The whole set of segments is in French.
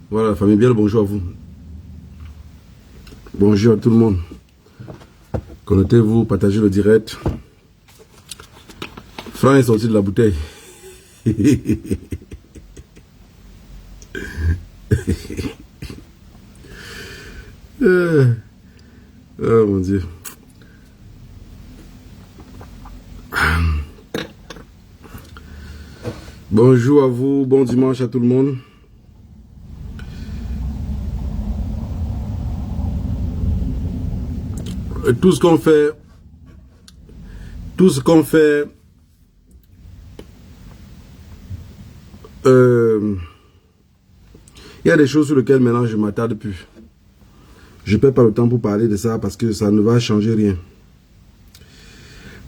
Voilà, famille, bien le bonjour à vous. Bonjour à tout le monde. Connectez-vous, partagez le direct. Franck est sorti de la bouteille. Oh mon Dieu. Bonjour à vous, bon dimanche à tout le monde. Tout ce qu'on fait, il y a des choses sur lesquelles maintenant je m'attarde plus. Je ne perds pas le temps pour parler de ça parce que ça ne va changer rien.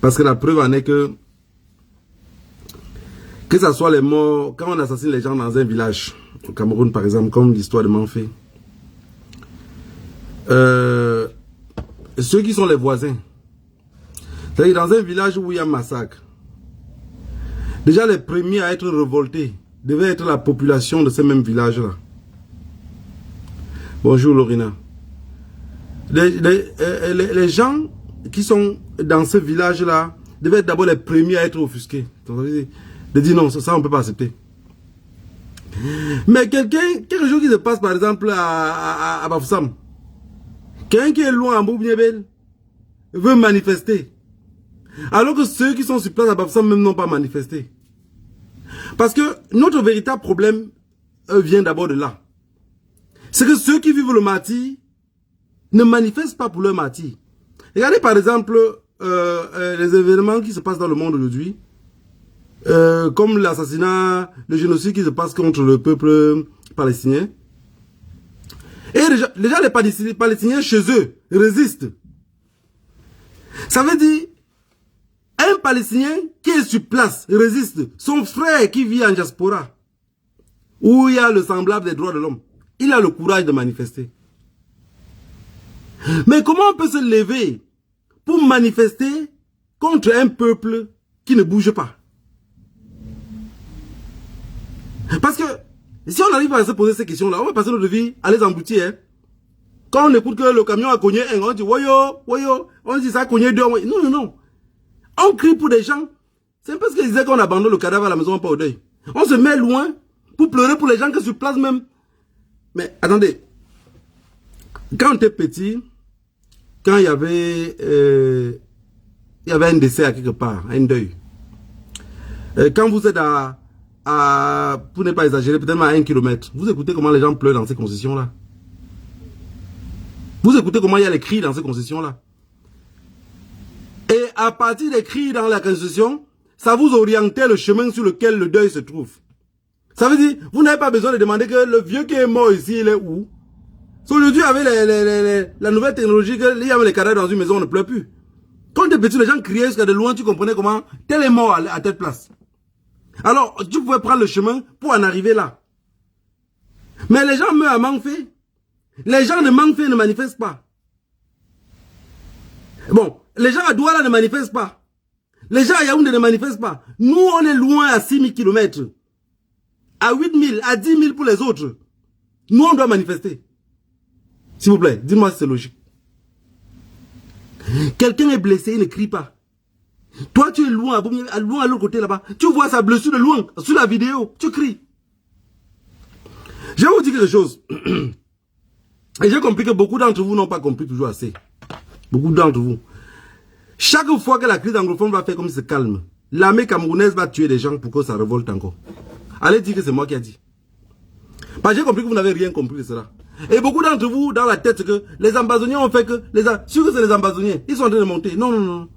Parce que la preuve en est que ça soit les morts, quand on assassine les gens dans un village, au Cameroun par exemple, comme l'histoire de Manfé, ceux qui sont les voisins, c'est-à-dire dans un village où il y a un massacre, déjà les premiers à être révoltés devaient être la population de ces mêmes villages-là. Bonjour Lorina. Les gens qui sont dans ce village-là devaient être d'abord les premiers à être offusqués. De dire non, ça on ne peut pas accepter. Mais quelque chose qui se passe par exemple à Bafoussam, quelqu'un qui est loin à Mboubniébel veut manifester. Alors que ceux qui sont sur place à Bafoussam même n'ont pas manifesté. Parce que notre véritable problème vient d'abord de là. C'est que ceux qui vivent le martyre ne manifestent pas pour leur martyr. Regardez par exemple les événements qui se passent dans le monde aujourd'hui. Comme l'assassinat, le génocide qui se passe contre le peuple palestinien. Et déjà les Palestiniens chez eux résistent. Ça veut dire, un Palestinien qui est sur place résiste. Son frère qui vit en diaspora, où il y a le semblable des droits de l'homme, il a le courage de manifester. Mais comment on peut se lever pour manifester contre un peuple qui ne bouge pas? Parce que si on arrive à se poser ces questions-là, on va passer notre vie à les emboutir. Hein. Quand on écoute que le camion a cogné un, on dit woyo, woyo, on dit ça a cogné deux. Non, non, non. On crie pour des gens. C'est un peu ce qu'ils disaient qu'on abandonne le cadavre à la maison, pas au deuil. On se met loin pour pleurer pour les gens qui se placent même. Mais attendez, quand on était petit, quand il y avait un décès à quelque part, un deuil, quand vous êtes pour ne pas exagérer, peut-être à 1 kilomètre, vous écoutez comment les gens pleurent dans ces concessions-là. Vous écoutez comment il y a les cris dans ces concessions-là. Et à partir des cris dans la concession, ça vous orientait le chemin sur lequel le deuil se trouve. Ça veut dire, vous n'avez pas besoin de demander que le vieux qui est mort ici, il est où. Aujourd'hui, avec la nouvelle technologie, il y a les cadavres dans une maison, on ne pleure plus. Quand tu es petit, les gens criaient jusqu'à de loin, tu comprenais comment tel est mort à telle place. Alors, tu pouvais prendre le chemin pour en arriver là. Mais les gens meurent à Manfé. Les gens de Manfé ne manifestent pas. Bon, les gens à Douala ne manifestent pas. Les gens à Yaoundé ne manifestent pas. Nous, on est loin à 6000 km. À 8000, à 10 000 pour les autres. Nous, on doit manifester. S'il vous plaît, dis-moi si c'est logique. Quelqu'un est blessé, il ne crie pas. Toi, tu es loin à l'autre côté là-bas. Tu vois sa blessure de loin, sur la vidéo. Tu cries. Je vais vous dire quelque chose. Et j'ai compris que beaucoup d'entre vous n'ont pas compris toujours assez. Beaucoup d'entre vous. Chaque fois que la crise anglophone va faire comme il se calme, l'armée camerounaise va tuer des gens pour que ça révolte encore. Allez dire que c'est moi qui ai dit. Parce que j'ai compris que vous n'avez rien compris de cela. Et beaucoup d'entre vous, dans la tête, c'est que les ambazoniens ont fait que... Sûr que c'est les ambazoniens. Ils sont en train de monter. Non, non, non.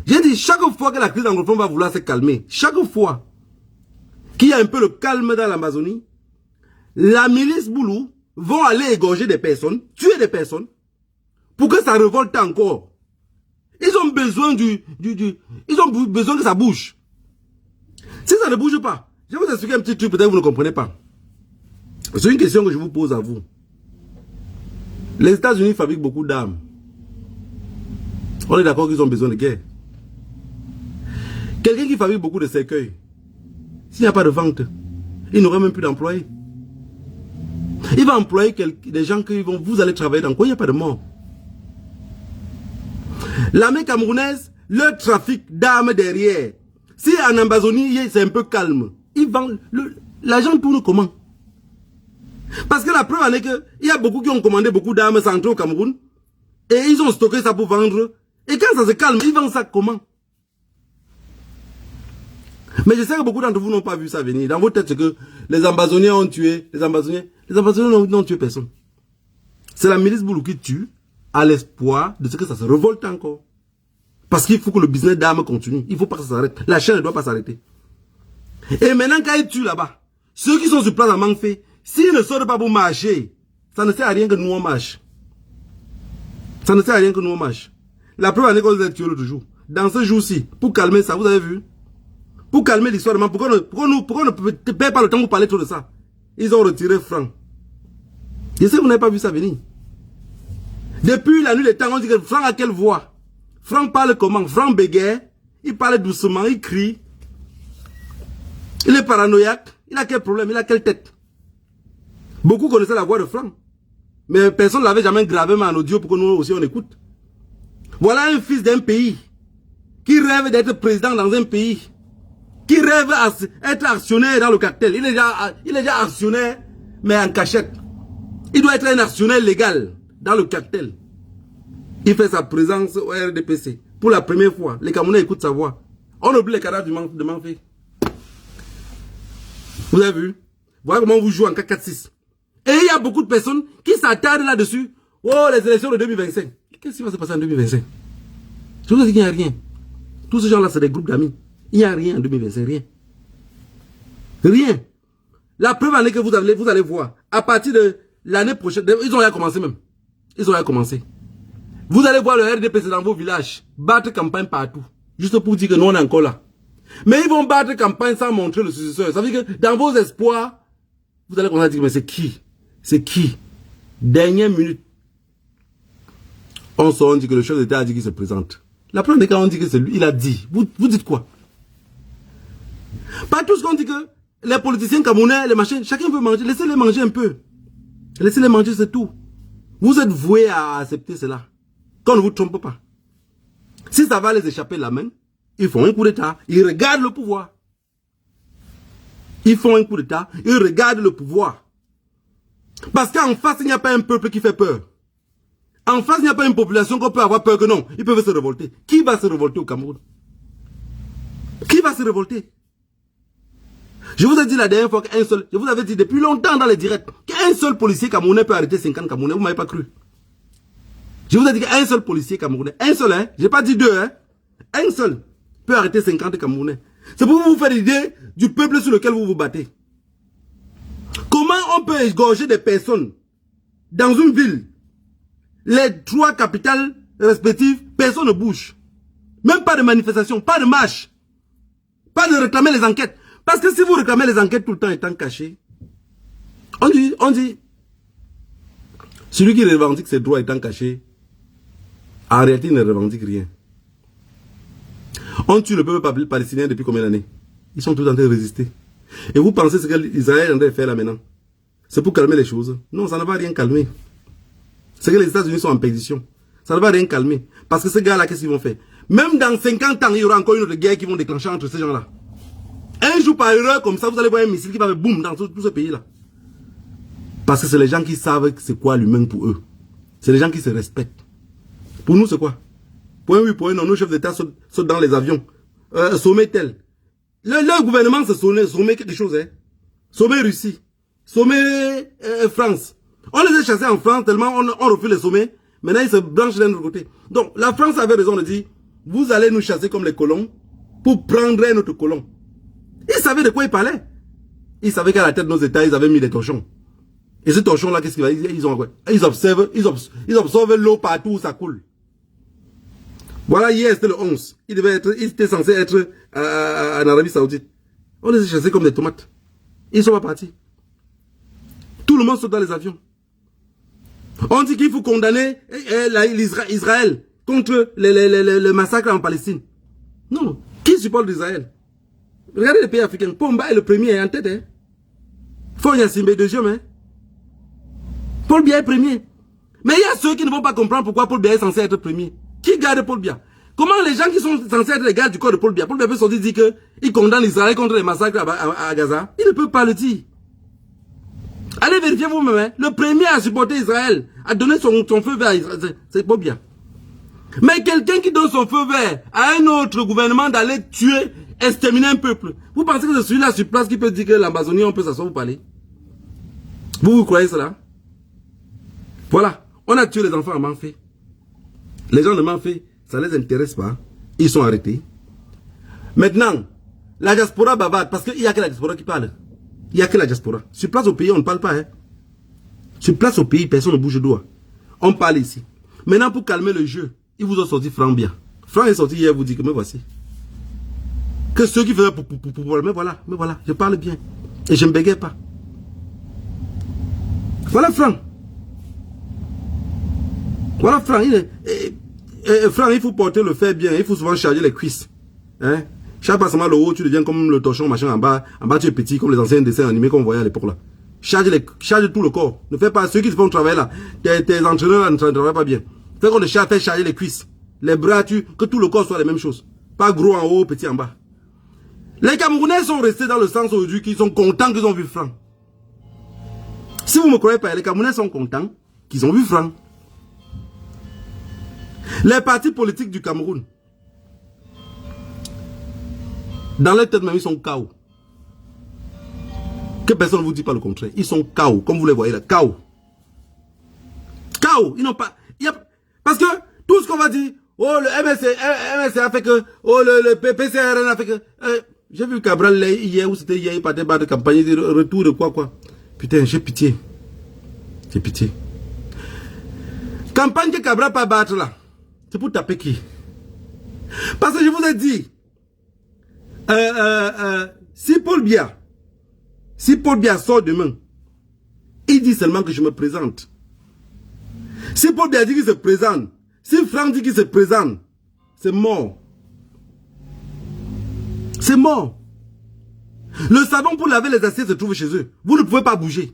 J'ai dit, chaque fois que la crise anglophone va vouloir se calmer, chaque fois qu'il y a un peu le calme dans l'Amazonie, la milice Boulou vont aller égorger des personnes, tuer des personnes, pour que ça révolte encore. Ils ont besoin ils ont besoin que ça bouge. Si ça ne bouge pas, je vais vous expliquer un petit truc, peut-être que vous ne comprenez pas. C'est une question que je vous pose à vous. Les États-Unis fabriquent beaucoup d'armes. On est d'accord qu'ils ont besoin de guerre. Quelqu'un qui fabrique beaucoup de cercueils, s'il n'y a pas de vente, il n'aura même plus d'employés. Il va employer des gens qui vont, vous allez travailler dans quoi? Il n'y a pas de mort. L'armée camerounaise, le trafic d'armes derrière. Si en Amazonie, c'est un peu calme, ils vendent, l'argent tourne comment? Parce que la preuve en est qu'il y a beaucoup qui ont commandé beaucoup d'armes sans entrer au Cameroun. Et ils ont stocké ça pour vendre. Et quand ça se calme, ils vendent ça comment? Mais je sais que beaucoup d'entre vous n'ont pas vu ça venir. Dans vos têtes, c'est que les Ambazoniens ont tué. Les Ambazoniens n'ont tué personne. C'est la milice Boulou qui tue à l'espoir de ce que ça se révolte encore. Parce qu'il faut que le business d'armes continue. Il ne faut pas que ça s'arrête. La chaîne ne doit pas s'arrêter. Et maintenant, quand ils tuent là-bas, ceux qui sont sur place à Mangfé, s'ils ne sortent pas pour marcher, ça ne sert à rien que nous on marche. Ça ne sert à rien que nous on marche. La preuve en est qu'on les a tués l'autre jour. Dans ce jour-ci, pour calmer ça, vous avez vu? Pour calmer l'histoire, pourquoi on ne perd pas le temps pour parler trop de ça? Ils ont retiré Franck. Je sais que vous n'avez pas vu ça venir. Depuis la nuit des temps, on dit que Franck a quelle voix? Franck parle comment? Franck bégaye, il parle doucement, il crie. Il est paranoïaque. Il a quel problème? Il a quelle tête? Beaucoup connaissaient la voix de Franck. Mais personne ne l'avait jamais gravé en audio pour que nous aussi on écoute. Voilà un fils d'un pays qui rêve d'être président dans un pays, qui rêve d'être actionnaire dans le cartel. Il est déjà actionnaire, mais en cachette. Il doit être un actionnaire légal dans le cartel. Il fait sa présence au RDPC. Pour la première fois, les Camerounais écoutent sa voix. On oublie les cadavres de Mangfé. Vous avez vu? Voilà comment vous jouez en 4-4-6. Et il y a beaucoup de personnes qui s'attardent là-dessus. Oh, les élections de 2025. Qu'est-ce qui va se passer en 2025? Je vous dis qu'il n'y a rien. Tous ces gens-là, c'est des groupes d'amis. Il n'y a rien en 2025, rien. Rien. La preuve en est que vous allez voir. À partir de l'année prochaine, ils ont rien commencé même. Ils ont rien commencé. Vous allez voir le RDPC dans vos villages battre campagne partout. Juste pour dire que nous, on est encore là. Mais ils vont battre campagne sans montrer le successeur. Ça veut dire que dans vos espoirs, vous allez commencer à dire, mais c'est qui? C'est qui? Dernière minute, on dit que le chef d'État a dit qu'il se présente. La première fois, on dit que c'est lui, il a dit. Vous dites quoi? Pas tout ce qu'on dit que les politiciens camerounais, les machins, chacun veut manger. Laissez-les manger un peu. Laissez-les manger, c'est tout. Vous êtes voués à accepter cela. Qu'on ne vous trompe pas. Si ça va les échapper la main, ils font un coup d'État, ils regardent le pouvoir. Ils font un coup d'État, ils regardent le pouvoir. Parce qu'en face, il n'y a pas un peuple qui fait peur. En face, il n'y a pas une population qu'on peut avoir peur que non. Ils peuvent se révolter. Qui va se révolter au Cameroun? Qui va se révolter? Je vous ai dit la dernière fois qu'un seul, je vous avais dit depuis longtemps dans les directs, qu'un seul policier camerounais peut arrêter 50 Camerounais. Vous ne m'avez pas cru. Je vous ai dit qu'un seul policier camerounais, un seul, hein, je n'ai pas dit deux, hein, un seul peut arrêter 50 Camerounais. C'est pour vous faire l'idée du peuple sur lequel vous vous battez. Comment on peut égorger des personnes dans une ville? Les trois capitales respectives, personne ne bouge. Même pas de manifestation, pas de marche. Pas de réclamer les enquêtes. Parce que si vous réclamez les enquêtes tout le temps étant cachées, on dit, celui qui revendique ses droits étant cachés, en réalité, il ne revendique rien. On tue le peuple palestinien depuis combien d'années? Ils sont tous en train de résister. Et vous pensez ce qu'Israël est en train de faire là maintenant? C'est pour calmer les choses? Non, ça ne va rien calmer. C'est que les États-Unis sont en perdition. Ça ne va rien calmer. Parce que ces gars-là, qu'est-ce qu'ils vont faire? Même dans 50 ans, il y aura encore une autre guerre qui vont déclencher entre ces gens-là. Un jour par erreur, comme ça, vous allez voir un missile qui va faire boum dans tout ce pays-là. Parce que c'est les gens qui savent c'est quoi l'humain pour eux. C'est les gens qui se respectent. Pour nous, c'est quoi? Pour un oui, pour un non, nos chefs d'État sautent dans les avions. Sommet tel. Leur gouvernement se sommet quelque chose. Hein. Sommet Russie. Sommet France. On les a chassés en France tellement on refuse les sommets. Maintenant, ils se branchent d'un autre côté. Donc, la France avait raison de dire, vous allez nous chasser comme les colons pour prendre un autre colon. Ils savaient de quoi ils parlaient. Ils savaient qu'à la tête de nos États, ils avaient mis des torchons. Et ces torchons-là, qu'est-ce qu'ils font? Ils ont quoi? Ils observent l'eau partout où ça coule. Voilà, hier, c'était le 11. Il était censé être en Arabie Saoudite. On les a chassés comme des tomates. Ils ne sont pas partis. Tout le monde saute dans les avions. On dit qu'il faut condamner Israël contre le massacre en Palestine. Non. Qui supporte Israël? Regardez les pays africains. Pomba est le premier en tête. Hein. Faut Yassimbe deuxième. Hein. Paul Biya est premier. Mais il y a ceux qui ne vont pas comprendre pourquoi Paul Biya est censé être premier. Qui garde Paul Biya? Comment les gens qui sont censés être les gardes du corps de Paul Biya peut sortir dire qu'il condamne Israël contre les massacres à Gaza? Il ne peut pas le dire. Allez vérifier vous-même. Hein. Le premier à supporter Israël, à donner son feu vert à Israël, c'est Paul Biya. Mais quelqu'un qui donne son feu vert à un autre gouvernement d'aller tuer, exterminer un peuple, vous pensez que c'est celui-là sur place qui peut dire que l'Amazonie, on peut s'asseoir vous parler? Vous croyez cela? Voilà. On a tué les enfants à Manfé. Les gens de Manfé, ça ne les intéresse pas. Ils sont arrêtés. Maintenant, la diaspora bavarde, parce qu'il n'y a que la diaspora qui parle. Il n'y a que la diaspora. Sur place au pays, on ne parle pas. Hein. Sur place au pays, personne ne bouge le doigt. On parle ici. Maintenant, pour calmer le jeu, ils vous ont sorti Franck Biya. Franck est sorti hier, vous dit que me voici. Que ceux qui faisaient mais voilà, je parle bien. Et je ne bégaye pas. Voilà Franck. Voilà Franck. Franck, il faut porter le fer bien. Il faut souvent charger les cuisses. Hein? Charge pas seulement le haut, tu deviens comme le torchon, machin, en bas tu es petit, comme les anciens dessins animés qu'on voyait à l'époque là. Charge tout le corps. Ne fais pas, ceux qui font travailler là, tes entraîneurs là ne travaillent pas bien. Fais qu'on te fais charger les cuisses. Les bras, que tout le corps soit les mêmes choses. Pas gros en haut, petit en bas. Les Camerounais sont restés dans le sens aujourd'hui qu'ils sont contents qu'ils ont vu Franck. Si vous ne me croyez pas, les Camerounais sont contents qu'ils ont vu Franck. Les partis politiques du Cameroun, dans leur tête même, ils sont KO. Que personne ne vous dit pas le contraire. Ils sont KO, comme vous les voyez là, KO. KO, ils n'ont pas... Parce que tout ce qu'on va dire, oh le MSC a fait que, oh le PCRN a fait que... j'ai vu Cabral hier, où c'était hier, il partait de campagne, il dit retour de quoi. Putain, j'ai pitié. J'ai pitié. Campagne que Cabral pas battre là, c'est pour taper qui? Parce que je vous ai dit, si Paul Biya sort demain, il dit seulement que je me présente. Si Paul Biya dit qu'il se présente, si Franck dit qu'il se présente, c'est mort. C'est mort. Le savon pour laver les assiettes se trouve chez eux. Vous ne pouvez pas bouger.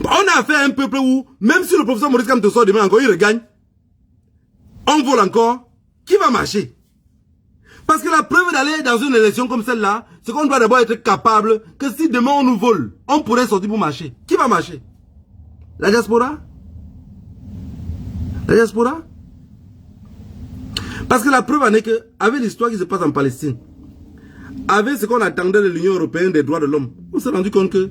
On a fait un peuple où, même si le professeur Maurice Kamto sort demain encore, il regagne. On vole encore. Qui va marcher? Parce que la preuve d'aller dans une élection comme celle-là, c'est qu'on doit d'abord être capable que si demain on nous vole, on pourrait sortir pour marcher. Qui va marcher? La diaspora? La diaspora? Parce que la preuve en est que, avec l'histoire qui se passe en Palestine, avec ce qu'on attendait de l'Union européenne des droits de l'homme, on s'est rendu compte que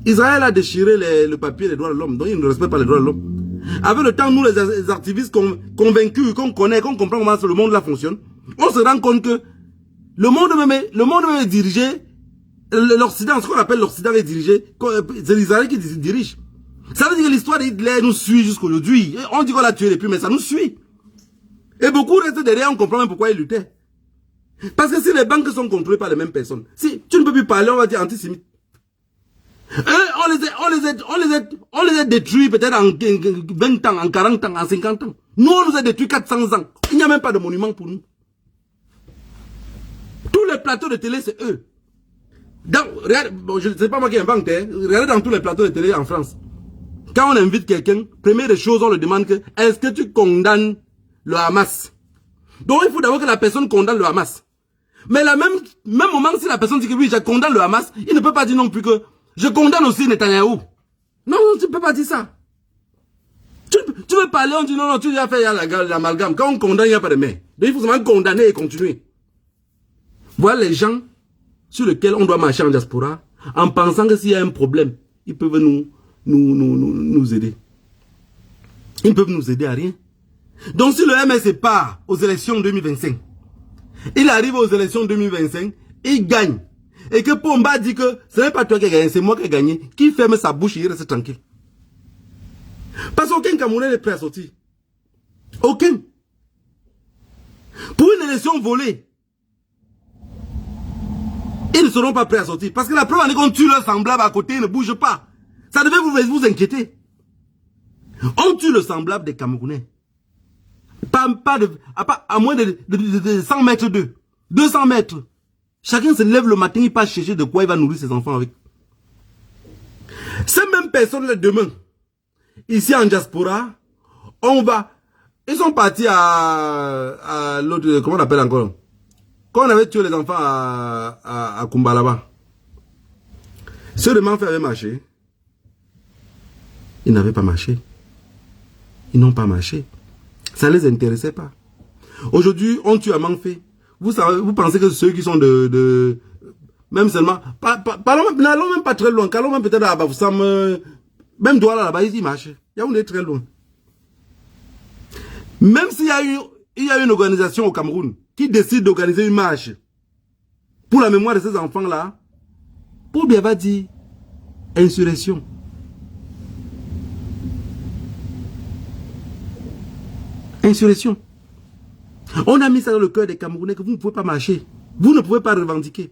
Israël a déchiré le papier des droits de l'homme, donc il ne respecte pas les droits de l'homme. Avec le temps, nous les activistes convaincus, qu'on connaît, qu'on comprend comment le monde là fonctionne, on se rend compte que le monde même est dirigé, l'Occident, ce qu'on appelle l'Occident est dirigé, c'est l'Israël qui dirige. Ça veut dire que l'histoire d'Hitler nous suit jusqu'aujourd'hui. On dit qu'on l'a tué depuis, mais ça nous suit. Et beaucoup restent derrière, on comprend même pourquoi ils luttaient. Parce que si les banques sont contrôlées par les mêmes personnes, si tu ne peux plus parler, on va dire antisémite. On les a détruits peut-être en 20 ans, en 40 ans, en 50 ans. Nous, on nous a détruits 400 ans. Il n'y a même pas de monument pour nous. Tous les plateaux de télé, c'est eux. Regarde, bon, je ne sais pas moi qui invente, hein, regardez dans tous les plateaux de télé en France. Quand on invite quelqu'un, première des choses, on lui demande que, est-ce que tu condamnes le Hamas? Donc il faut d'abord que la personne condamne le Hamas. Mais même moment, si la personne dit que oui, je condamne le Hamas, il ne peut pas dire non plus que je condamne aussi Netanyahou. Non, tu ne peux pas dire ça. Tu veux parler, on dit non, tu as fait l'amalgame. Quand on condamne, il n'y a pas de mais. Donc il faut seulement condamner et continuer. Voilà les gens sur lesquels on doit marcher en diaspora en pensant que s'il y a un problème, ils peuvent nous aider. Ils ne peuvent nous aider à rien. Donc si le MS part aux élections 2025, il arrive aux élections 2025, il gagne. Et que Pomba dit que ce n'est pas toi qui as gagné, c'est moi qui ai gagné. Qui ferme sa bouche et il reste tranquille. Parce qu'aucun Camerounais n'est prêt à sortir. Aucun. Pour une élection volée, ils ne seront pas prêts à sortir. Parce que la preuve en est qu'on tue leur semblable à côté, ils ne bougent pas. Ça devait vous inquiéter. On tue le semblable des Camerounais. À moins de 100 mètres d'eux. 200 mètres. Chacun se lève le matin, il passe chercher de quoi il va nourrir ses enfants avec. Ces mêmes personnes-là demain, ici en diaspora, ils sont partis à l'autre, comment on appelle encore? Quand on avait tué les enfants à Kumbalaba, ceux de Manfé avaient marché. Ils n'avaient pas marché. Ils n'ont pas marché. Ça ne les intéressait pas. Aujourd'hui, on tue à Manfé. Vous pensez que ceux qui sont même seulement, n'allons même pas très loin, qu'allons même peut-être à Bafoussam, même Douala là-bas, ils marchent. Il y a on est très loin. Même s'il y a une organisation au Cameroun qui décide d'organiser une marche pour la mémoire de ces enfants-là, Paul Biya va dire insurrection. Insurrection. On a mis ça dans le cœur des Camerounais que vous ne pouvez pas marcher. Vous ne pouvez pas revendiquer.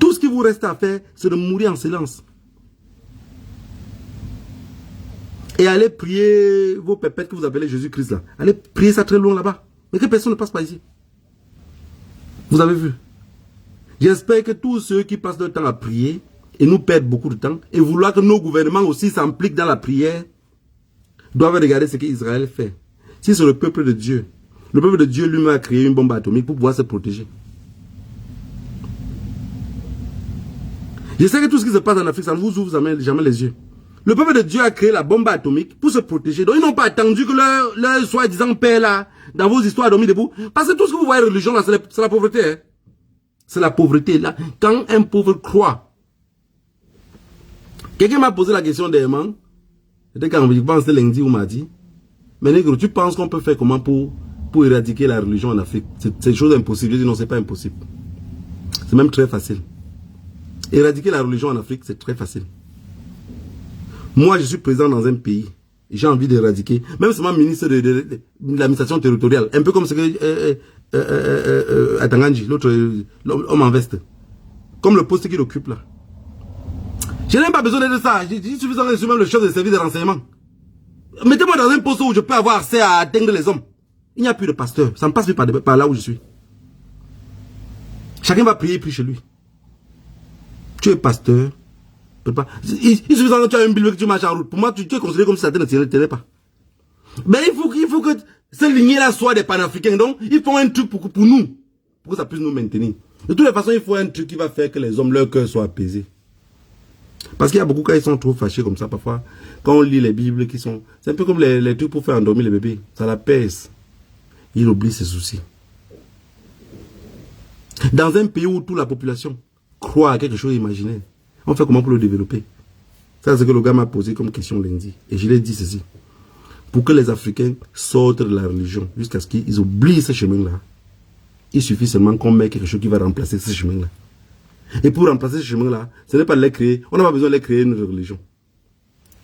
Tout ce qui vous reste à faire, c'est de mourir en silence. Et allez prier vos pépettes que vous appelez Jésus-Christ là. Allez prier ça très loin là-bas. Mais que personne ne passe pas ici. Vous avez vu. J'espère que tous ceux qui passent leur temps à prier et nous perdent beaucoup de temps et vouloir que nos gouvernements aussi s'impliquent dans la prière doivent regarder ce qu'Israël fait. Si c'est le peuple de Dieu, le peuple de Dieu lui-même a créé une bombe atomique pour pouvoir se protéger. Je sais que tout ce qui se passe en Afrique, ça ne vous ouvre jamais les yeux. Le peuple de Dieu a créé la bombe atomique pour se protéger. Donc ils n'ont pas attendu que leur soi-disant père là, dans vos histoires, a dormi debout. Parce que tout ce que vous voyez religion là, c'est la pauvreté. Hein? C'est la pauvreté là. Quand un pauvre croit. Quelqu'un m'a posé la question dernièrement. C'était quand je pense que lundi ou mardi. Mais négro, tu penses qu'on peut faire comment pour éradiquer la religion en Afrique? C'est une chose impossible. Je dis non, c'est pas impossible. C'est même très facile. Éradiquer la religion en Afrique, c'est très facile. Moi, je suis président dans un pays. J'ai envie d'éradiquer. Même seulement ministre de l'administration territoriale. Un peu comme ce que Atanganji, l'autre homme en veste. Comme le poste qu'il occupe là. Je n'ai même pas besoin de ça. Il suffit de même le chef de service de renseignement. Mettez-moi dans un poste où je peux avoir accès à atteindre les hommes. Il n'y a plus de pasteur. Ça ne passe plus par là où je suis. Chacun va prier puis chez lui. Tu es pasteur. Il suffit que tu as une Bible que tu marches en route. Pour moi, tu es considéré comme si ça ne tenait pas. Mais il faut que ces lignées-là soient des panafricains. Donc, ils font un truc pour nous. Pour que ça puisse nous maintenir. De toutes les façons, il faut un truc qui va faire que les hommes, leur cœur soit apaisé. Parce qu'il y a beaucoup quand ils sont trop fâchés comme ça, parfois, quand on lit les Bibles qui sont... C'est un peu comme les trucs pour faire endormir les bébés. Ça l'apaise. Il oublie ses soucis. Dans un pays où toute la population croit à quelque chose d'imaginaire, on fait comment pour le développer? C'est ce que le gars m'a posé comme question lundi. Et je lui ai dit ceci. Pour que les Africains sortent de la religion, jusqu'à ce qu'ils oublient ce chemin-là, il suffit seulement qu'on mette quelque chose qui va remplacer ce chemin-là. Et pour remplacer ce chemin-là, ce n'est pas de les créer. On n'a pas besoin de les créer une religion.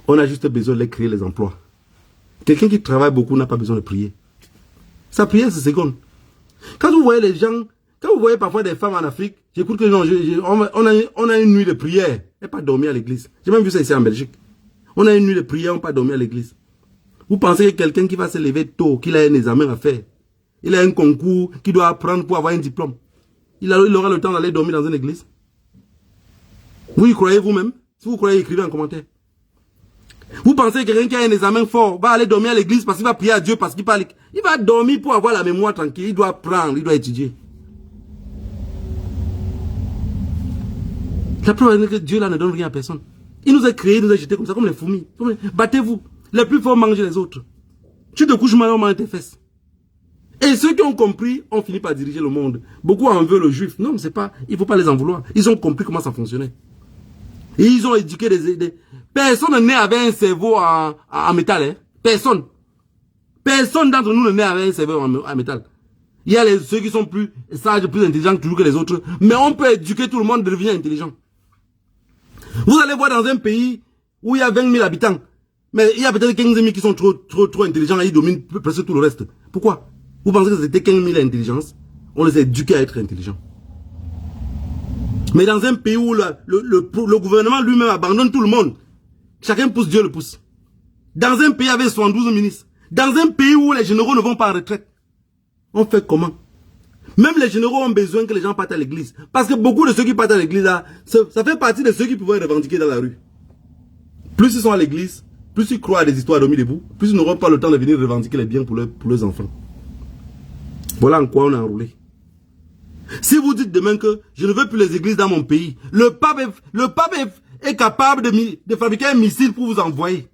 On a juste besoin de les créer les emplois. Quelqu'un qui travaille beaucoup n'a pas besoin de prier. Sa prière, c'est seconde. Quand vous voyez les gens, quand vous voyez parfois des femmes en Afrique, j'écoute que on a une nuit de prière et pas dormir à l'église. J'ai même vu ça ici en Belgique. On a une nuit de prière, on pas dormir à l'église. Vous pensez que quelqu'un qui va se lever tôt, qu'il a un examen à faire, il a un concours qu'il doit apprendre pour avoir un diplôme, il aura le temps d'aller dormir dans une église? Vous y croyez vous-même? Si vous croyez, écrivez en commentaire. Vous pensez que quelqu'un qui a un examen fort va aller dormir à l'église parce qu'il va prier à Dieu, parce qu'il parle. Il va dormir pour avoir la mémoire tranquille. Il doit apprendre, il doit étudier. La preuve est que Dieu là ne donne rien à personne. Il nous a créés, il nous a jetés comme ça, comme les fourmis. Battez-vous. Les plus forts mangent les autres. Tu te couches mal, on mange tes fesses. Et ceux qui ont compris ont fini par diriger le monde. Beaucoup en veulent le juif. Non, c'est pas, il ne faut pas les en vouloir. Ils ont compris comment ça fonctionnait. Et ils ont éduqué des... Personne n'est né avec un cerveau en métal. Hein? Personne. Personne d'entre nous n'est né avec un cerveau en métal. Il y a ceux qui sont plus sages, plus intelligents toujours que les autres. Mais on peut éduquer tout le monde de devenir intelligent. Vous allez voir dans un pays où il y a 20 000 habitants. Mais il y a peut-être 15 000 qui sont trop intelligents et ils dominent presque tout le reste. Pourquoi? Vous pensez que c'était 15 000 intelligences? On les a éduqués à être intelligents. Mais dans un pays où le gouvernement lui-même abandonne tout le monde, chacun pousse, Dieu le pousse. Dans un pays avec 72 ministres, dans un pays où les généraux ne vont pas en retraite, on fait comment? Même les généraux ont besoin que les gens partent à l'église. Parce que beaucoup de ceux qui partent à l'église, ça fait partie de ceux qui pouvaient revendiquer dans la rue. Plus ils sont à l'église, plus ils croient à des histoires d'hommes debout, plus ils n'auront pas le temps de venir revendiquer les biens pour leurs enfants. Voilà en quoi on est enroulé. Si vous dites demain que je ne veux plus les églises dans mon pays, le pape est capable de fabriquer un missile pour vous envoyer.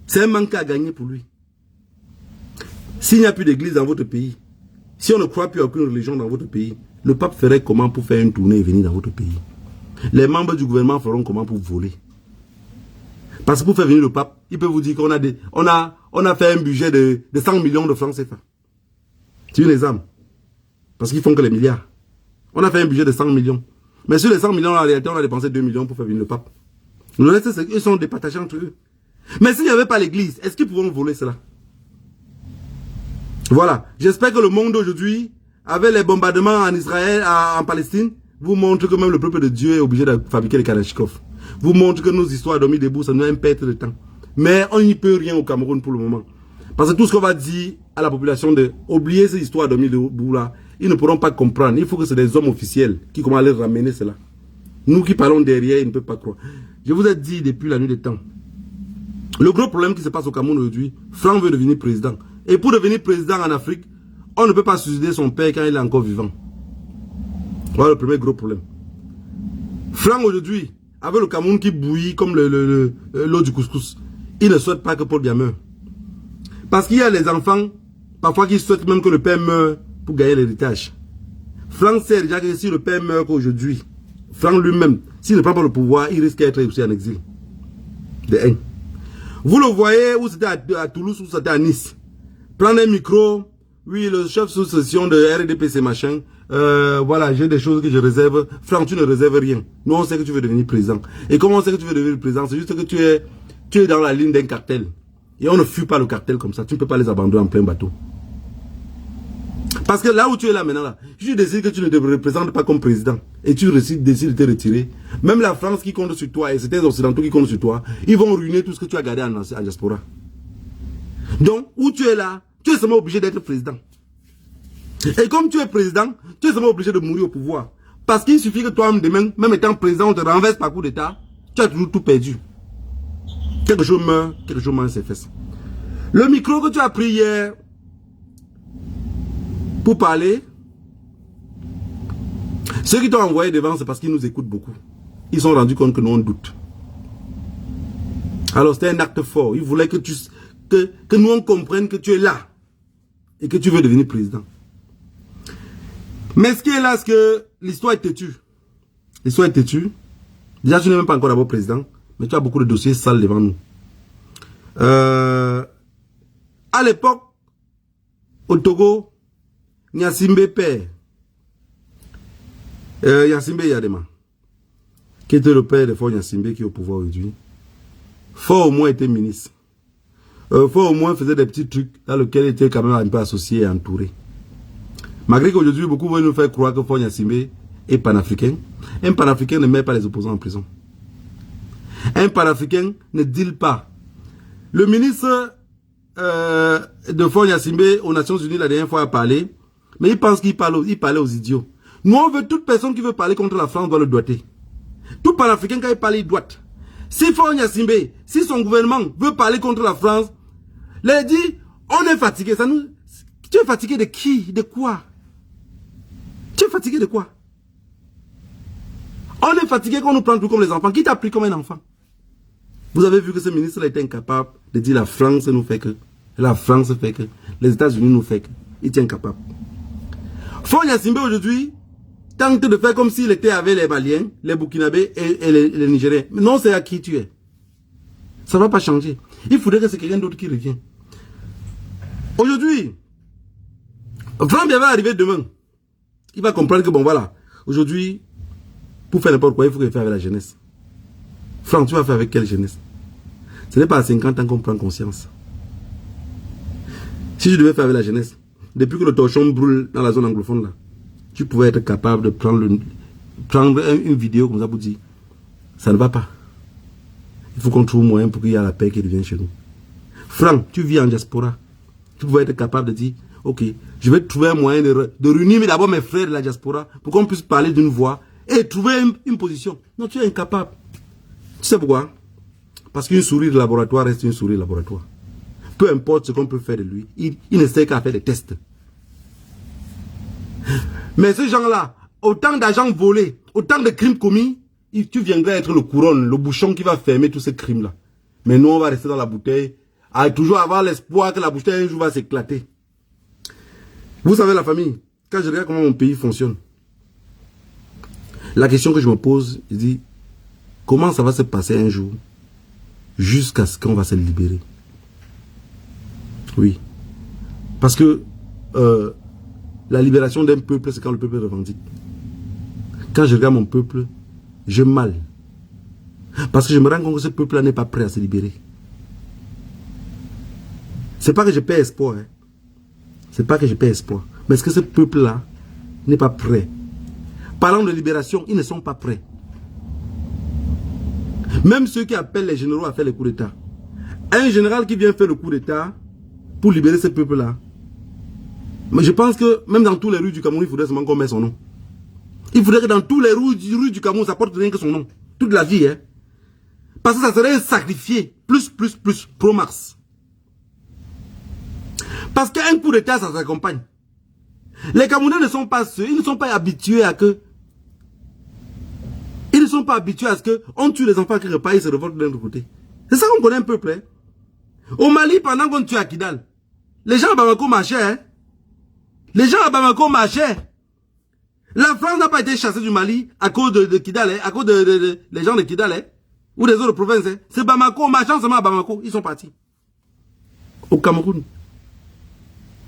C'est un manque à gagner pour lui. S'il n'y a plus d'église dans votre pays, si on ne croit plus à aucune religion dans votre pays, le pape ferait comment pour faire une tournée et venir dans votre pays? Les membres du gouvernement feront comment pour voler? Parce que pour faire venir le pape, il peut vous dire qu'on a fait un budget de 100 millions de francs CFA. C'est une exemple. Parce qu'ils font que les milliards. On a fait un budget de 100 millions. Mais sur les 100 millions, en réalité, on a dépensé 2 millions pour faire venir le pape. Le reste, ils sont départagés entre eux. Mais s'il n'y avait pas l'église, est-ce qu'ils pourront voler cela? Voilà. J'espère que le monde d'aujourd'hui, avec les bombardements en Israël, en Palestine, vous montre que même le peuple de Dieu est obligé de fabriquer les Kalachnikov. Vous montre que nos histoires d'hommes debout, ça nous a une perte de temps. Mais on n'y peut rien au Cameroun pour le moment. Parce que tout ce qu'on va dire à la population de oublier ces histoires d'hommes debout là, ils ne pourront pas comprendre. Il faut que ce soit des hommes officiels qui commencent à les ramener cela. Nous qui parlons derrière, ils ne peuvent pas croire. Je vous ai dit depuis la nuit des temps. Le gros problème qui se passe au Cameroun aujourd'hui, Franck veut devenir président. Et pour devenir président en Afrique, on ne peut pas suicider son père quand il est encore vivant. Voilà le premier gros problème. Franck aujourd'hui, avec le Cameroun qui bouillit comme l'eau du couscous, il ne souhaite pas que Paul Biya meure. Parce qu'il y a les enfants, parfois qui souhaitent même que le père meure pour gagner l'héritage. Franck sait déjà que si le père meurt aujourd'hui, Franck lui-même, s'il ne prend pas le pouvoir, il risque d'être aussi en exil. De haine. Vous le voyez, où c'était à Toulouse, où c'était à Nice. Prendre un micro, oui, le chef sous session de RDPC machin, voilà, j'ai des choses que je réserve. Franck, tu ne réserves rien. Nous, on sait que tu veux devenir président. Et comment on sait que tu veux devenir président? C'est juste que tu es dans la ligne d'un cartel. Et on ne fuit pas le cartel comme ça. Tu ne peux pas les abandonner en plein bateau. Parce que là où tu es là maintenant, là, tu décides que tu ne te représentes pas comme président. Et tu décides de te retirer. Même la France qui compte sur toi et certains occidentaux qui comptent sur toi, ils vont ruiner tout ce que tu as gardé en diaspora. Donc, où tu es là, tu es seulement obligé d'être président. Et comme tu es président, tu es seulement obligé de mourir au pouvoir. Parce qu'il suffit que toi, demain, même étant président, on te renverse par coup d'état, tu as toujours tout perdu. Quelque chose meurt, quelque chose mange ses fesses. Le micro que tu as pris hier pour parler, ceux qui t'ont envoyé devant, c'est parce qu'ils nous écoutent beaucoup. Ils se sont rendus compte que nous on doute. Alors c'était un acte fort. Ils voulaient que nous on comprenne que tu es là et que tu veux devenir président. Mais ce qui est là, c'est que l'histoire est têtue. L'histoire est têtue. Déjà, tu n'es même pas encore d'abord président, mais tu as beaucoup de dossiers sales devant nous. À l'époque, au Togo, Gnassingbé père, Gnassingbé Yadema, qui était le père de Faure Gnassingbé qui est au pouvoir aujourd'hui. Faure au moins était ministre. Faure au moins faisait des petits trucs dans lesquels il était quand même un peu associé et entouré. Malgré qu'aujourd'hui, beaucoup veulent nous faire croire que Faure Gnassingbé est panafricain. Un panafricain ne met pas les opposants en prison. Un panafricain ne deal pas. Le ministre de Faure Gnassingbé aux Nations Unies la dernière fois a parlé, mais il pense qu'il parlait aux idiots. Nous, on veut toute personne qui veut parler contre la France doit le doiter. Tout panafricain, quand il parle, il doit. Si Faure Gnassingbé, si son gouvernement veut parler contre la France, il dit, on est fatigué. Tu es fatigué de qui? De quoi? Tu es fatigué de quoi? On est fatigué qu'on nous prenne tout comme les enfants. Qui t'a pris comme un enfant? Vous avez vu que ce ministre-là était incapable de dire la France nous fait que, la France fait que, les États-Unis nous fait que. Il est incapable. Faure Gnassingbé aujourd'hui, tente de faire comme s'il était avec les Maliens, les Burkinabés et les Nigériens. Mais non, c'est à qui tu es. Ça ne va pas changer. Il faudrait que c'est quelqu'un d'autre qui revienne. Aujourd'hui, Franck va arriver demain. Il va comprendre que bon voilà, aujourd'hui, pour faire n'importe quoi, il faut qu'il fasse avec la jeunesse. Franck, tu vas faire avec quelle jeunesse? Ce n'est pas à 50 ans qu'on prend conscience. Si je devais faire avec la jeunesse, depuis que le torchon brûle dans la zone anglophone là, tu pouvais être capable de prendre une vidéo comme ça pour dire, ça ne va pas. Il faut qu'on trouve moyen pour qu'il y ait la paix qui revienne chez nous. Franck, tu vis en diaspora. Tu pouvais être capable de dire, ok, je vais trouver un moyen de réunir d'abord mes frères de la diaspora pour qu'on puisse parler d'une voix et trouver une position. Non, tu es incapable. Tu sais pourquoi? Parce qu'une souris de laboratoire reste une souris de laboratoire. Peu importe ce qu'on peut faire de lui, il ne sait qu'à faire des tests. Mais ces gens-là, autant d'argent volé, autant de crimes commis, tu viendrais être le couronne, le bouchon qui va fermer tous ces crimes-là. Mais nous, on va rester dans la bouteille, à toujours avoir l'espoir que la bouteille un jour va s'éclater. Vous savez la famille, quand je regarde comment mon pays fonctionne, la question que je me pose, je dis, comment ça va se passer un jour jusqu'à ce qu'on va se libérer? Oui. Parce que la libération d'un peuple, c'est quand le peuple revendique. Quand je regarde mon peuple, j'ai mal. Parce que je me rends compte que ce peuple-là n'est pas prêt à se libérer. C'est pas que je perds espoir. Hein. C'est pas que je perds espoir. Mais est-ce que ce peuple-là n'est pas prêt? Parlant de libération, ils ne sont pas prêts. Même ceux qui appellent les généraux à faire les coups d'État. Un général qui vient faire le coup d'État pour libérer ce peuple-là. Mais je pense que même dans toutes les rues du Cameroun, il faudrait seulement qu'on mette son nom. Il faudrait que dans toutes les rues du Cameroun, ça porte rien que son nom. Toute la vie, hein. Parce que ça serait un sacrifié. Plus, pro max. Parce qu'un coup d'État, ça s'accompagne. Les Camerounais ne sont pas ceux, ils ne sont pas habitués à que... Ils ne sont pas habitués à ce qu'on tue les enfants quelque part, ils se révoltent de l'autre côté. C'est ça qu'on connaît un peuple, hein. Au Mali, pendant qu'on tue à Kidal, les gens à Bamako marchaient, hein. Les gens à Bamako marchaient. La France n'a pas été chassée du Mali à cause de Kidal, hein, à cause des gens de Kidal, hein, ou des autres provinces. Hein. C'est Bamako, marchant seulement à Bamako, ils sont partis. Au Cameroun.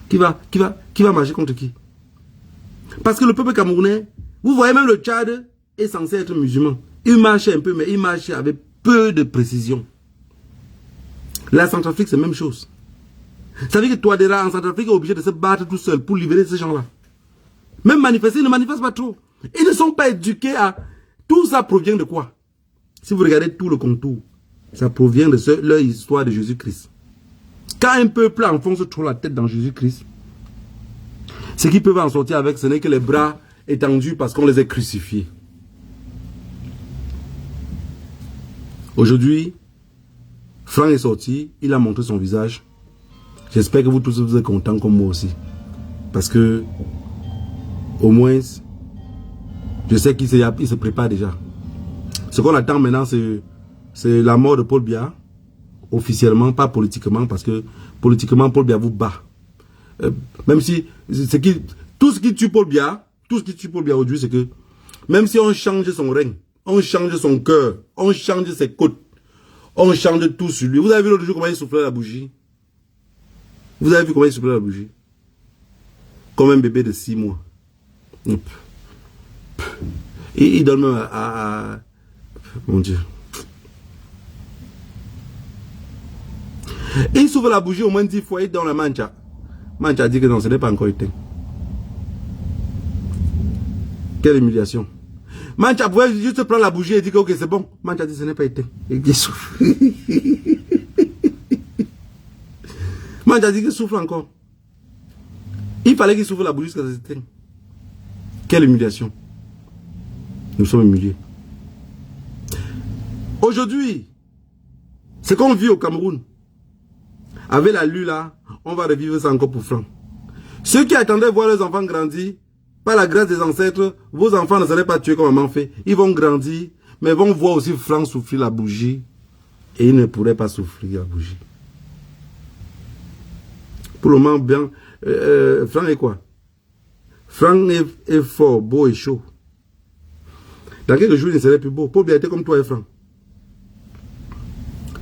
Qui va marcher contre qui? Parce que le peuple camerounais, vous voyez même le Tchad est censé être musulman. Il marche un peu, mais il marche avec peu de précision. La Centrafrique, c'est la même chose. Ça veut dire que Touadéra en Centrafrique est obligé de se battre tout seul pour libérer ces gens-là. Même manifester, ils ne manifestent pas trop. Ils ne sont pas éduqués à... Tout ça provient de quoi? Si vous regardez tout le contour, ça provient de leur histoire de Jésus-Christ. Quand un peuple enfonce trop la tête dans Jésus-Christ, ce qu'ils peuvent en sortir avec, ce n'est que les bras étendus parce qu'on les a crucifiés. Aujourd'hui, Franck est sorti, il a montré son visage. J'espère que vous tous vous êtes contents comme moi aussi. Parce que, au moins, je sais qu'il se prépare déjà. Ce qu'on attend maintenant, c'est la mort de Paul Biya. Officiellement, pas politiquement, parce que politiquement, Paul Biya vous bat. Même si, tout ce qui tue Paul Biya aujourd'hui, c'est que, même si on change son règne, on change son cœur, on change ses côtes, on change tout sur lui. Vous avez vu l'autre jour comment il soufflait la bougie? Vous avez vu comment il soufflait la bougie? Comme un bébé de 6 mois. Et il donne même à... Mon Dieu. Et il souffle la bougie au moins 10 fois, il donne la mancha. Mancha dit que non, ce n'est pas encore éteint. Quelle humiliation. Mancha pouvait juste prendre la bougie et dire que ok, c'est bon. Mancha dit que ce n'est pas éteint. Et il souffle. Mancha dit qu'il souffle encore. Il fallait qu'il souffle la bougie jusqu'à ce que ça s'éteigne. Quelle humiliation. Nous sommes humiliés. Aujourd'hui, ce qu'on vit au Cameroun, avec la lue là, on va revivre ça encore pour Franck. Ceux qui attendaient voir leurs enfants grandir, par la grâce des ancêtres, vos enfants ne seraient pas tués comme maman fait. Ils vont grandir, mais vont voir aussi Franck souffrir la bougie. Et ils ne pourraient pas souffrir la bougie. Pour le moment, bien, Franck est quoi? Franck est fort, beau et chaud. Dans quelques jours, il serait plus beau. Paul Biya était comme toi et Franck.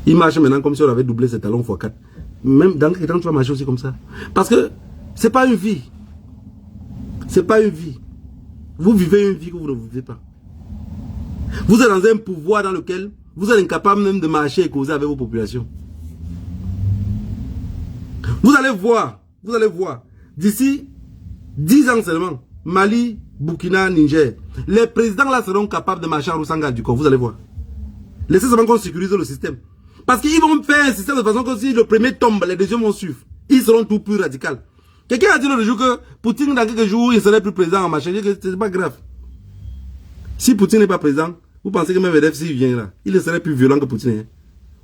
Il marche maintenant comme si on avait doublé ses talons x4. Même dans quelques temps, tu vas marcher aussi comme ça. Parce que c'est pas une vie. C'est pas une vie. Vous vivez une vie que vous ne vivez pas. Vous êtes dans un pouvoir dans lequel vous êtes incapable même de marcher et causer avec vos populations. Vous allez voir, d'ici 10 ans seulement, Mali, Burkina, Niger, les présidents là seront capables de marcher en Roussanga du corps, vous allez voir. Laissez seulement qu'on sécurise le système. Parce qu'ils vont faire un système de façon que si le premier tombe, les deuxièmes vont suivre. Ils seront tout plus radicaux. Quelqu'un a dit l'autre jour que Poutine, dans quelques jours, il serait plus présent en marché. C'est pas grave. Si Poutine n'est pas présent, vous pensez que Medvedev, s'il vient là, il serait plus violent que Poutine. Hein?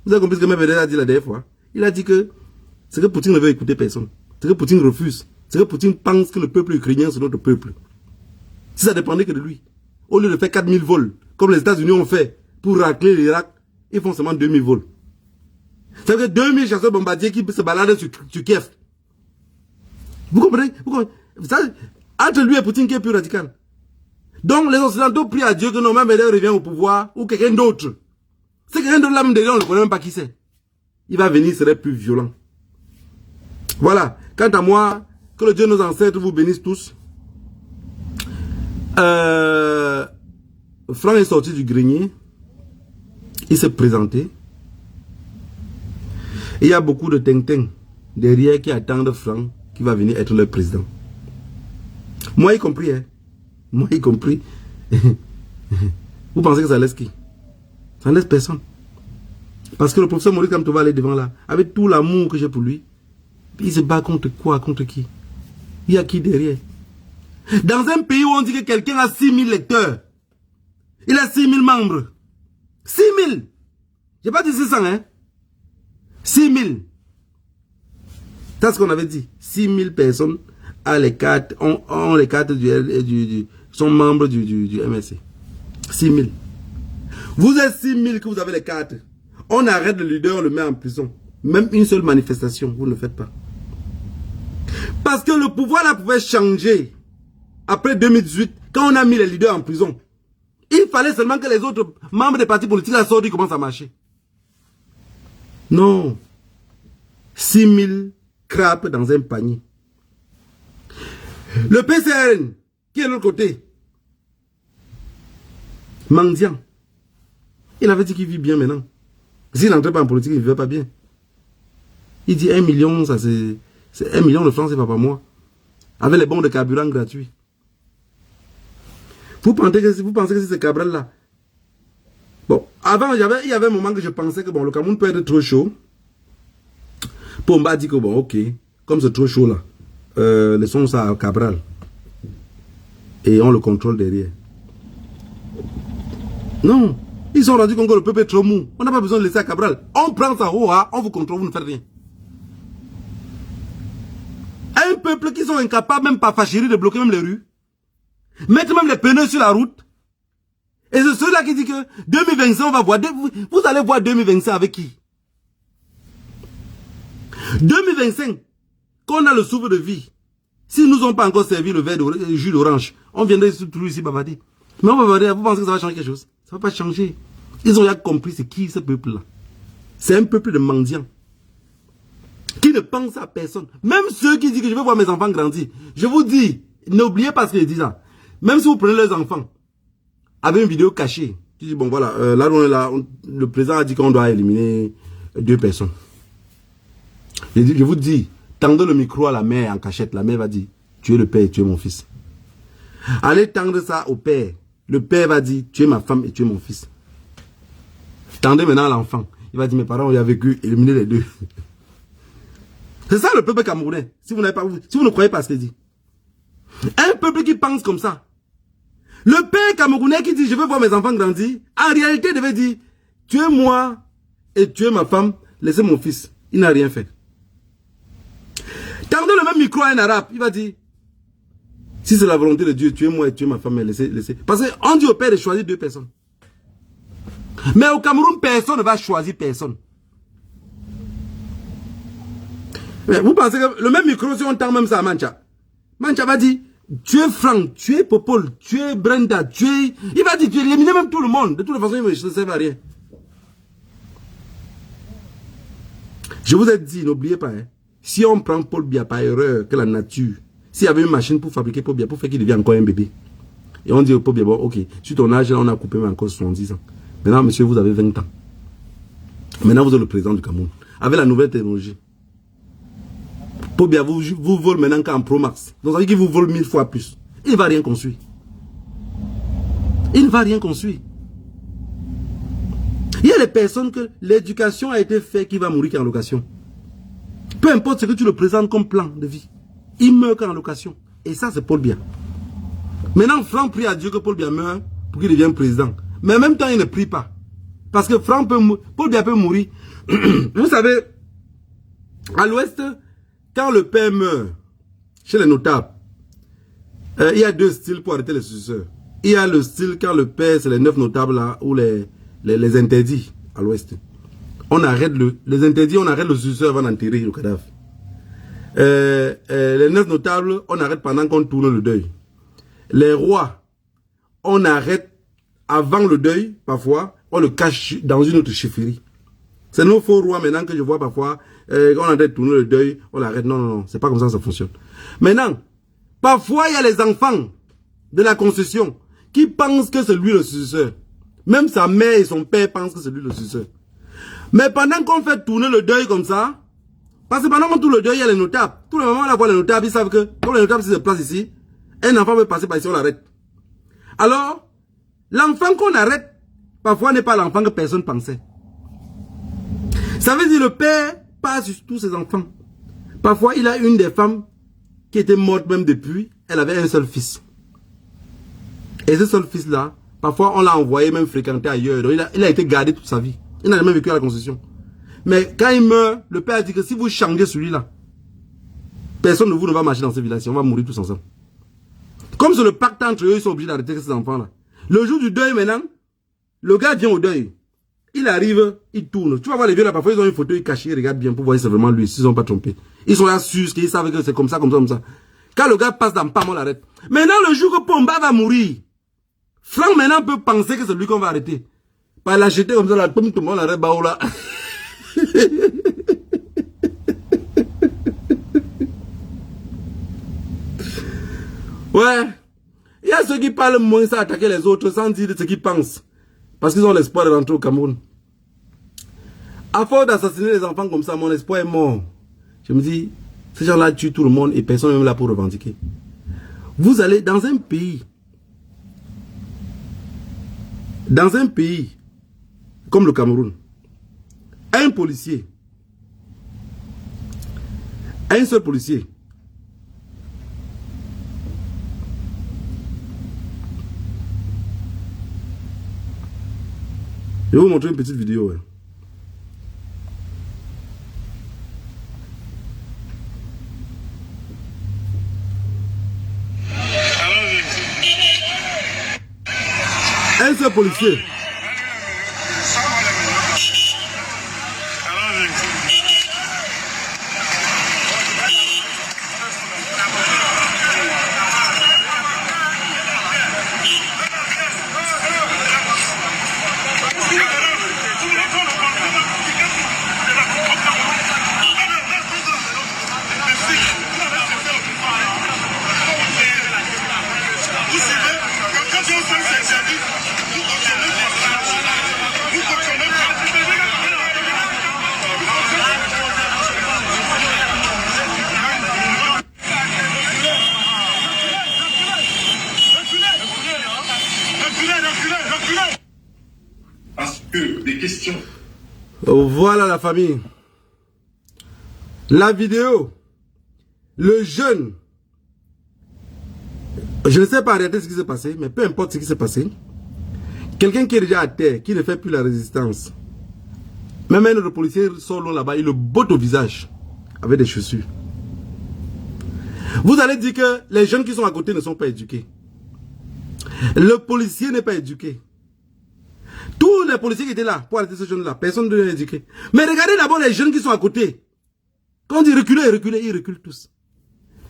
Vous avez compris ce que Medvedev a dit la dernière fois? Il a dit que c'est que Poutine ne veut écouter personne. C'est que Poutine refuse. C'est que Poutine pense que le peuple ukrainien, c'est notre peuple. Si ça dépendait que de lui, au lieu de faire 4000 vols, comme les États-Unis ont fait pour racler l'Irak, ils font seulement 2000 vols. C'est que 2000 chasseurs bombardiers qui se baladent sur Kiev. Vous comprenez? Ça, entre lui et Poutine qui est plus radical. Donc les Occidentaux prient à Dieu que non, même Medvedev revient au pouvoir ou quelqu'un d'autre. C'est quelqu'un d'autre là, on ne connaît même pas qui c'est. Il va venir, il serait plus violent. Voilà. Quant à moi, que le Dieu de nos ancêtres vous bénisse tous. Franck est sorti du grenier. Il s'est présenté. Et il y a beaucoup de Tintin derrière qui attendent Franck qui va venir être le président. Moi y compris, hein. Moi y compris. Vous pensez que ça laisse qui? Ça ne laisse personne. Parce que le professeur Maurice Kamto va aller devant là, avec tout l'amour que j'ai pour lui, il se bat contre quoi? Contre qui? Il y a qui derrière? Dans un pays où on dit que quelqu'un a 6000 lecteurs, il a 6000 membres. 6000! J'ai pas dit 600, hein? 6000. C'est ce qu'on avait dit. 6000 personnes ont les cartes, ont les cartes sont membres du MSC. 6000. Vous êtes 6000 que vous avez les cartes. On arrête le leader, on le met en prison. Même une seule manifestation, vous ne le faites pas. Parce que le pouvoir là pouvait changer. Après 2018, quand on a mis les leaders en prison, il fallait seulement que les autres membres des partis politiques la sortent et commencent à marcher. Non. 6000 crapes dans un panier. Le PCRN, qui est de l'autre côté, mendiant. Il avait dit qu'il vit bien maintenant. S'il n'entrait pas en politique, il ne vivait pas bien. Il dit 1 million, ça c'est 1 million de francs, c'est pas par mois. Avec les bons de carburant gratuits. Vous pensez que c'est ce Cabral là? Bon, avant, il y avait un moment que je pensais que bon, le Cameroun peut être trop chaud. Pomba a dit que bon, ok, comme c'est trop chaud là, laissons ça à Cabral. Et on le contrôle derrière. Non, ils ont rendu compte que le peuple est trop mou. On n'a pas besoin de laisser à Cabral. On prend ça haut, on vous contrôle, vous ne faites rien. Un peuple qui sont incapables, même par fâcherie, de bloquer même les rues. Mettre même les pneus sur la route. Et c'est ceux-là qui disent que 2025, on va voir. Vous allez voir 2025 avec qui? 2025, quand on a le souffle de vie, s'ils ne nous ont pas encore servi le verre de jus d'orange, on viendrait toujours ici bavarder. Mais on va bavarder, vous pensez que ça va changer quelque chose? Ça ne va pas changer. Ils ont déjà compris c'est qui ce peuple-là. C'est un peuple de mendiants. Qui ne pense à personne. Même ceux qui disent que je veux voir mes enfants grandir. Je vous dis, n'oubliez pas ce qu'ils disent là. Même si vous prenez leurs enfants, avec une vidéo cachée, tu dis bon voilà, là on est là, le président a dit qu'on doit éliminer 2 personnes. Je vous dis, tendez le micro à la mère en cachette, la mère va dire, tu es le père et tu es mon fils. Allez tendre ça au père. Le père va dire, tu es ma femme et tu es mon fils. Tendez maintenant à l'enfant. Il va dire, mes parents ont vécu, éliminer les 2. C'est ça le peuple camerounais. Si vous ne croyez pas ce qu'il dit. Un peuple qui pense comme ça. Le père camerounais qui dit je veux voir mes enfants grandir, en réalité il devait dire tu es moi et tu es ma femme, laissez mon fils. Il n'a rien fait. Tendez le même micro à un arabe, il va dire si c'est la volonté de Dieu, tu es moi et tu es ma femme, laissez. Parce qu'on dit au père de choisir 2 personnes. Mais au Cameroun, personne ne va choisir personne. Mais vous pensez que le même micro, si on tend même ça à Mancha, Mancha va dire tuer Franck, tuer Popol, tuer Brenda, tuer... Il va dire, tu éliminer même tout le monde. De toute façon, il ne sert à rien. Je vous ai dit, n'oubliez pas, hein, si on prend Paul Biya par erreur, que la nature, s'il y avait une machine pour fabriquer Paul Biya, pour faire qu'il devienne encore un bébé, et on dit au Paul Biya, bon, ok, sur ton âge, là, on a coupé encore 70 ans. Maintenant, monsieur, vous avez 20 ans. Maintenant, vous êtes le président du Cameroun. Avec la nouvelle technologie. Paul Biya vous vole maintenant qu'en Pro Max. Donc, ça veut dire qu'il vous vole 1000 fois plus. Il ne va rien construire. Il ne va rien construire. Il y a des personnes que l'éducation a été faite qui va mourir qu'en location. Peu importe ce que tu le présentes comme plan de vie. Il meurt qu'en location. Et ça, c'est Paul Biya. Maintenant, Franck prie à Dieu que Paul Biya meure pour qu'il devienne président. Mais en même temps, il ne prie pas. Parce que Paul Biya peut mourir. Vous savez, à l'ouest, quand le père meurt, chez les notables, il y a deux styles pour arrêter les successeurs. Il y a le style quand le père, c'est les 9 notables là, ou les interdits à l'ouest. On arrête les interdits, on arrête le successeur avant d'enterrer le cadavre. Les 9 notables, on arrête pendant qu'on tourne le deuil. Les rois, on arrête avant le deuil, parfois, on le cache dans une autre chefferie. C'est nos faux rois maintenant que je vois parfois, on arrête de tourner le deuil, on l'arrête. Non, non, non, c'est pas comme ça fonctionne. Maintenant, parfois il y a les enfants de la concession qui pensent que c'est lui le successeur. Même sa mère et son père pensent que c'est lui le successeur. Mais pendant qu'on fait tourner le deuil comme ça, parce que pendant qu'on tourne le deuil, il y a les notables. Tous les moments, on voit les notables, ils savent que, comme les notables se placent ici, un enfant peut passer par ici, on l'arrête. Alors, l'enfant qu'on arrête, parfois n'est pas l'enfant que personne pensait. Ça veut dire le père passe sur tous ses enfants. Parfois, il a une des femmes qui était morte même depuis, elle avait un seul fils. Et ce seul fils-là, parfois, on l'a envoyé même fréquenter ailleurs. Donc, il a été gardé toute sa vie. Il n'a jamais vécu à la concession. Mais quand il meurt, le père a dit que si vous changez celui-là, personne de vous ne va marcher dans ce village. On va mourir tous ensemble. Comme c'est le pacte entre eux, ils sont obligés d'arrêter ces enfants-là. Le jour du deuil maintenant, le gars vient au deuil. Il arrive, il tourne. Tu vas voir les vieux là, parfois ils ont une photo, ils cachent, ils regardent bien pour voir si c'est vraiment lui, s'ils ne sont pas trompés. Ils sont là sûrs, qu'ils savent que c'est comme ça, comme ça, comme ça. Quand le gars passe dans Pam, on l'arrête. Maintenant, le jour que Pomba va mourir, Franck maintenant peut penser que c'est lui qu'on va arrêter. Par la jeter comme ça, là, tout le monde l'arrête, bah, là. Ouais. Il y a ceux qui parlent moins ça, attaquer les autres sans dire ce qu'ils pensent. Parce qu'ils ont l'espoir de rentrer au Cameroun. À force d'assassiner les enfants comme ça, mon espoir est mort. Je me dis, ces gens-là tuent tout le monde et personne n'est même là pour revendiquer. Vous allez dans un pays comme le Cameroun, un policier, un seul policier, je vais vous montrer une petite vidéo. Ouais. Un seul policier. Des questions. Voilà la famille. La vidéo. Le jeune. Je ne sais pas arrêter ce qui s'est passé, mais peu importe ce qui s'est passé. Quelqu'un qui est déjà à terre, qui ne fait plus la résistance. Même un autre policier solo là-bas, il le botte au visage avec des chaussures. Vous allez dire que les jeunes qui sont à côté ne sont pas éduqués. Le policier n'est pas éduqué. Tous les policiers qui étaient là pour arrêter ce jeune-là, personne ne les a éduqués. Mais regardez d'abord les jeunes qui sont à côté. Quand on dit reculer, reculer, ils reculent tous.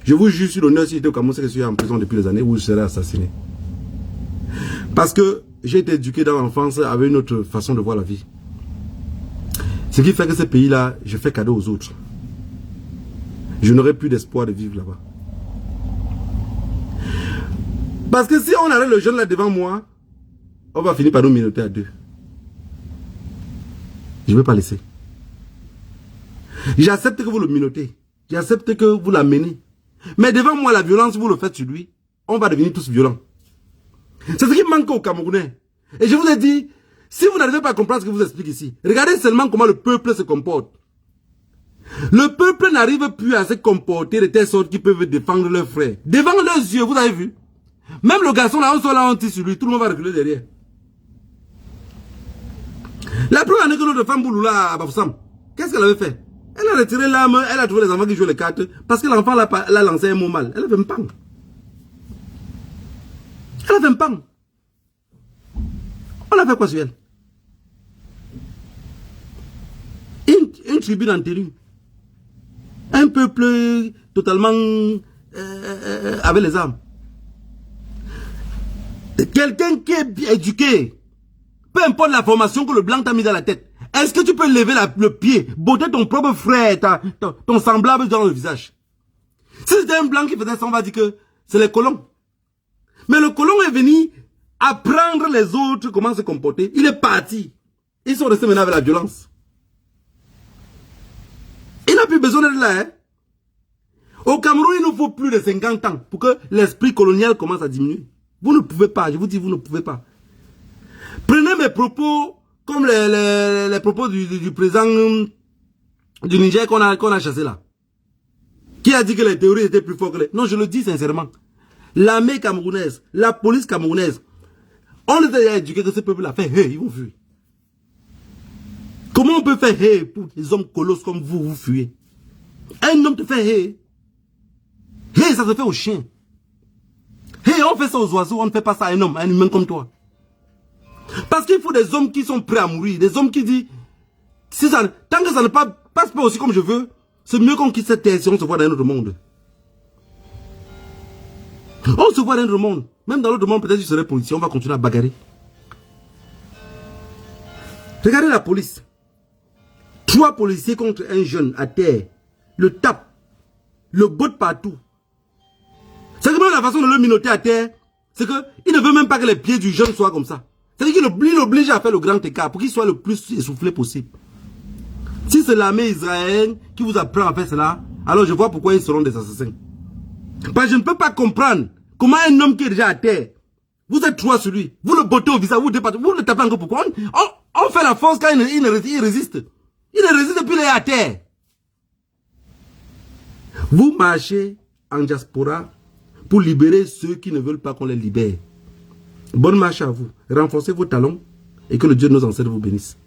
Je vous jure sur l'honneur, si j'étais au Cameroun, c'est que je suis en prison depuis des années où je serais assassiné. Parce que j'ai été éduqué dans l'enfance avec une autre façon de voir la vie. Ce qui fait que ce pays-là, je fais cadeau aux autres. Je n'aurai plus d'espoir de vivre là-bas. Parce que si on arrête le jeune là devant moi, on va finir par nous minoter à deux. Je ne vais pas laisser. J'accepte que vous le minotez. J'accepte que vous l'amenez. Mais devant moi, la violence, vous le faites sur lui. On va devenir tous violents. C'est ce qui manque aux Camerounais. Et je vous ai dit, si vous n'arrivez pas à comprendre ce que je vous explique ici, regardez seulement comment le peuple se comporte. Le peuple n'arrive plus à se comporter de telle sorte qu'ils peuvent défendre leurs frères. Devant leurs yeux, vous avez vu? Même le garçon là, on soit là, on tire sur lui, tout le monde va reculer derrière. La première année que notre femme Bouloula à Bafoussam, qu'est-ce qu'elle avait fait? Elle a retiré l'arme, elle a trouvé les enfants qui jouent les cartes, parce que l'enfant l'a lancé un mot mal. Elle a fait un pang. Elle a fait un pang. On a fait quoi sur elle? Une tribune en tenue. Un peuple totalement avec les armes. Quelqu'un qui est bien éduqué, peu importe la formation que le blanc t'a mis dans la tête, est-ce que tu peux lever le pied, botter ton propre frère, ton semblable dans le visage? Si c'était un blanc qui faisait ça, on va dire que c'est les colons. Mais le colon est venu apprendre les autres comment se comporter. Il est parti. Ils sont restés maintenant avec la violence. Il n'a plus besoin d'être là. Hein? Au Cameroun, il nous faut plus de 50 ans pour que l'esprit colonial commence à diminuer. Vous ne pouvez pas, je vous dis, vous ne pouvez pas. Prenez mes propos comme les propos du président du Niger qu'on a chassé là. Qui a dit que les théories étaient plus fortes que les... Non, je le dis sincèrement. L'armée camerounaise, la police camerounaise, on les a éduqués que ce peuple a fait, hey, ils vont fuir. Comment on peut faire hey pour des hommes colosses comme vous, vous fuyez? Un homme te fait hey. Hey, ça se fait aux chiens. Hey, on fait ça aux oiseaux, on ne fait pas ça à un homme, à un humain comme toi. Parce qu'il faut des hommes qui sont prêts à mourir, des hommes qui disent, si ça, tant que ça ne passe pas aussi comme je veux, c'est mieux qu'on quitte cette terre si on se voit dans un autre monde. On se voit dans un autre monde. Même dans l'autre monde, peut-être que je serai policier, on va continuer à bagarrer. Regardez la police. 3 policiers contre un jeune à terre. Le tape. Le botte partout. C'est que même la façon de le minoter à terre, c'est qu'il ne veut même pas que les pieds du jeune soient comme ça. C'est-à-dire qu'il l'oblige à faire le grand écart pour qu'il soit le plus essoufflé possible. Si c'est l'armée israélienne qui vous apprend à faire cela, alors je vois pourquoi ils seront des assassins. Parce que je ne peux pas comprendre comment un homme qui est déjà à terre, vous êtes 3 sur lui, vous le bottez au visage, vous le tapez encore. Pourquoi on fait la force quand il résiste. Il ne résiste depuis qu'il est à terre. Vous marchez en diaspora pour libérer ceux qui ne veulent pas qu'on les libère. Bonne marche à vous. Renforcez vos talons et que le Dieu de nos ancêtres vous bénisse.